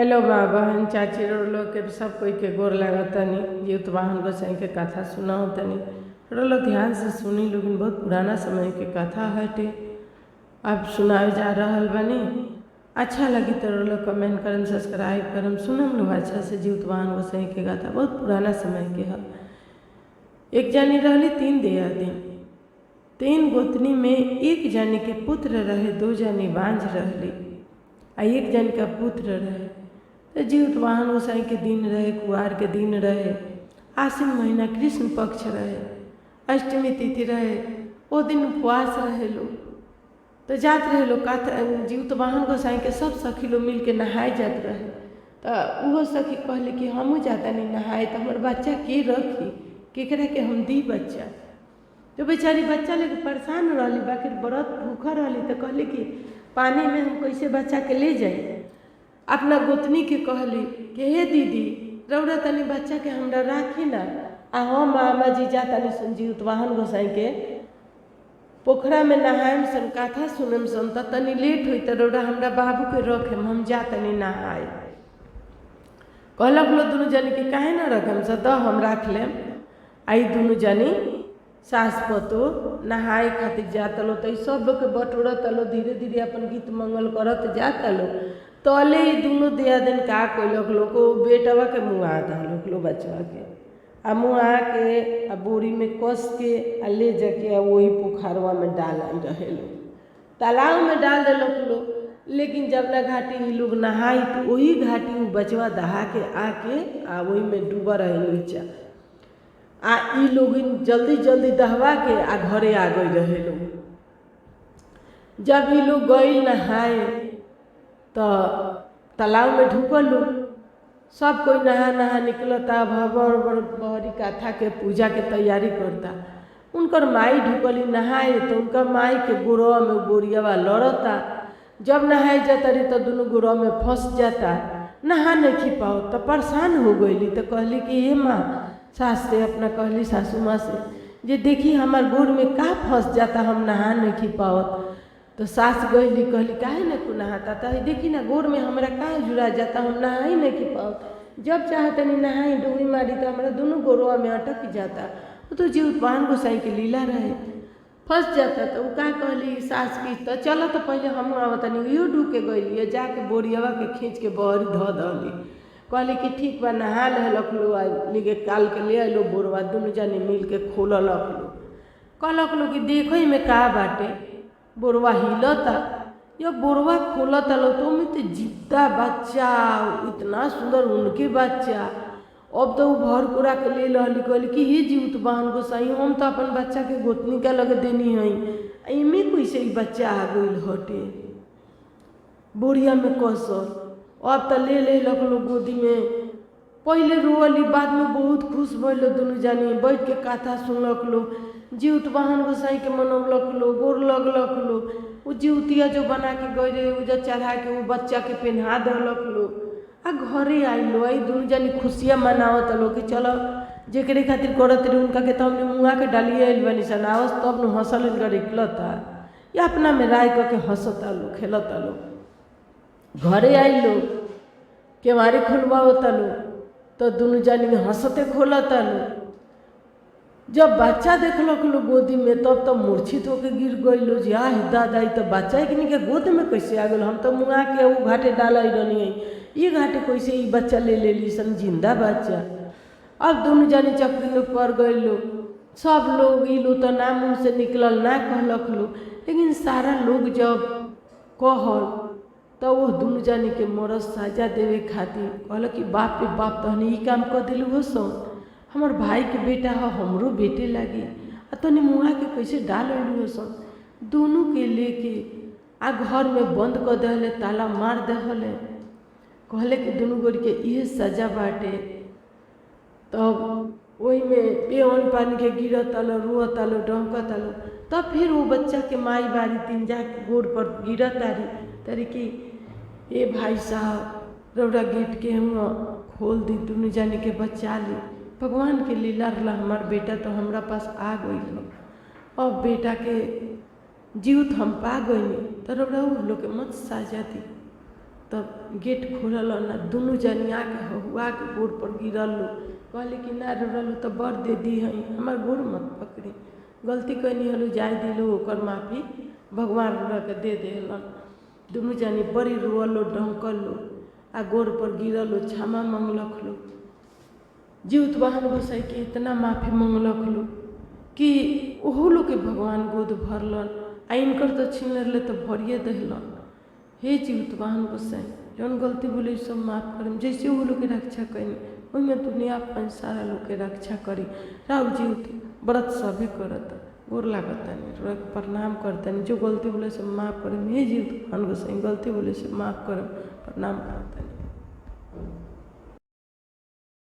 Hello माँ बहन चाची रोलो के सब कोई के गोर लागतनी जीवत वाहन गोसाई के कथा सुनाओ तनी रोलो ध्यान से सुनी लोगिन। बहुत पुराना समय के कथा हटे अब सुनाए जा रहल बनी। अच्छा लगी तो रोलो कमेंट करम सब्सक्राइब करम सुनम लो अच्छा से। जीवत वाहन गोसाई के कथा बहुत पुराना समय के है। एक जानी रहली तीन दियादिन। तीन गोतनी में एक जानी के पुत्र रहे, दो जानी बांझ रहली आ एक जन का पुत्र रहे। तो जीवत वाहन गोसाई के दिन रहे, कुआर के दिन रहे, आश्विन महीना कृष्ण पक्ष रहे, अष्टमी तिथि रहे। वो दिन उपवास रहे लोग। तो जात रहे लोग का जीवत वाहन गोसाई के सब सखी लोग मिल के नहाए जात रहे। तो वो सखी कहले कि हमू जाता नहीं नहाए, तो हमारे बच्चा के रखी केकरा के हम दी बच्चा। तो बेचारी बच्चा लेके परेशान रही, बाकी व्रत भूखा रही। तो कहले कि पानी में हम कैसे बच्चा के ले जाए। अपना गोतनी के कहली कि हे दीदी रौरा तनी बच्चा के हमरा राखी ना। आ हम मामा जी जा तनी सुन जीवत वाहन गोसाई के पोखरा में नहाएम सन, कथा सुनम सन। तो तनी लेट हुई तो रौरा हमरा बाबू के रखेम, हम जा तनी नहाए। कहलक लो दोनों जानी के काहे ना रखेम स, द हम राख लेम। आई दोनों जानी सास पतो नहाए खातिर जाता लो। तो सब लोग के बटोरत लो, धीरे धीरे अपन गीत मंगल करत जाता लो। तले ही दोनों दियादिन का कैलक लोग को बेटवा के मुँह दहलक लो बचवा के आ मुँह के आ बोरी में कस के आ ले जाके आ वही पोखरवा में डाल रहे लोग, तालाब में डाल देलक लोग। लेकिन जब ना घाटी ही लोग नहाई तो वही घाटी वो बचवा दहा के आके आ वही में डूबा रहे नीचा। आ ई लोग जल्दी जल्दी दहवा के आ घरे आ गई रहे लोग। जब ये लोग गई नहाए तो तालाब में ढुकल लोग, सब कोई नहा नहा निकलता, भर बहरी कथा के पूजा के तैयारी करता। उनकर माई ढुकली नहाए तो उनका माई के गोरवा में बोरियावा लड़ता। जब नहाए जाता रही तो दोनों गोरवा में फंस जाता, नहा नहीं पाओ। तो परेशान हो गई। तो कहली कि हे माँ, सास से अपना कहली सासू माँ से जे देखी हमार गोर में का फंस जाता, हम नहा नहीं पाओ। तो सास गईली कहली काहे न को नहाता, तो देखी ना गोर में हमारा काहे जुड़ा जाता, हम नहा ही नहीं पाओ। जब चाहते नहीं नहाई डूबी मारी तो हमारा दोनों गोरवा में अटक जाता। वो तो जीवत वाहन गोसाई के लीला रहे, फंस जाता। तो वो का कहली सास की तो चलो तो पहले हम आवतनी यो डूब के गईली, जाके बोरियावा के खींच के बहरी धो दली। कहली कि ठीक बा, नहा लख लो निगे काल के ले लो बोरवा। दोनों जानी मिल के खोलक लो, कहलक लो कि देखो में का बाटे। बोरवा हिलता, जब बोरवा खोलता लो तो में तो जिद्दा बच्चा, इतना सुंदर उनके बच्चा। अब तो वो भर पूरा के ले लहली, कहली कि हे जीवत वाहन गोसाई हम तो अपन बच्चा के गोतनी का लगे देनी है, इमे कैसे ही बच्चा आ गई हटे बोरिया में कसर। अब तो ले लग लो गोदी में। पहले रोअली, बाद में बहुत खुश भइल दोनों जानी, बैठ के कथा सुनलक लो। जीवत वाहन गोसाई के मनौलक लो, गोर लगलक लो। वो जीवतिया जो बना के गए रहे वो जो चढ़ा के वो बच्चा के पहना दलक लो आ घरे आई लो। आई दोनों जानी खुशियाँ मनावत लो कि चलो जेकरे खातिर करत रही उनका के तो हमने मुँहा के डालिए आइल बनी सन आवस तब न हंसल इनका निकलता या अपना में राय करके हंसता लो खेलता लो। घरे आई लो केवारी खुलवाता लो तो दोनों जानी हंसते खोलता लो। जब बच्चा देखलक लो गोदी में तब तो मूर्छित होकर गिर गई लो। जा दादा तो बच्चा एक के गोद में कैसे आ गल, हम तो मुँगा के वो घाटे डाला रहनी है, ये घाटे कैसे ये बच्चा ले ली सन जिंदा बच्चा। अब दोनों जानी चक्री लोग पड़ गए लो। सब लोग ई लो तो ना मुँह से निकलल ना कहलक लो, लेकिन सारा लोग जब कहल तो वो दोनों जानी के मरद साजा देवे खातिर कहल कि बाप रे बाप तो हमने काम कर दिलू हो सो, हमार भाई के बेटा हो हमरो बेटे लगी आ तनी मुँहा के कैसे डाल अलू हो सन। दोनों के लेके आ घर में बंद कर दहले, ताला मार दहले। कहले कि दोनों गोर के ये सजा बाटे। तब वही में पेवन पानी के गिरत लो, रोत लो, डहकत लो। तब फिर वो बच्चा के माई बारी तीन जाके गोड़ पर गिरत तारी कि ए भाई साहब रौरा गेट के हम खोल दी, दोनों जाने के बचा ली। भगवान के लीला रहा, हमार बेटा तो हमरा पास आ गई हो। अब बेटा के जीवत हम पा गई तो रौरा लोग के मत साजा दी। तब गेट खोलल ना दुनू जनी आके हुआ के गोड़ पर गिरल लो। कहली कि ना रोल तो बड़ दे दी हई, हमार गोड़ मत पकड़ी, गलती कैनी हलो जाए दिलो, ओकर माफी भगवान रोरा के दे देलन। दुनू जनी बड़ी रोअलो डंकल लो आ गोड़ पर गिरल लो, क्षमा मंगलक लो। जीवित वाहन गोसाई के इतना माफी मंगलक लो कि ओहो लोग के भगवान गोद भरलन आ इनकर तो छीन ले तो भरिए दहलन। हे जीवित वाहन गोसाई जौन गलती बोले सब माफ करम, जैसे वो लोग के रक्षा करी वही दुनिया अपन सारा लोग के रक्षा करी। राव जीवित व्रत सभी करता, गोर लागता प्रणाम करता, जो गलती बोले सब माफ करम। हे जीवित वाहन गोसाई गलती बोले सब माफ करम, प्रणाम करता।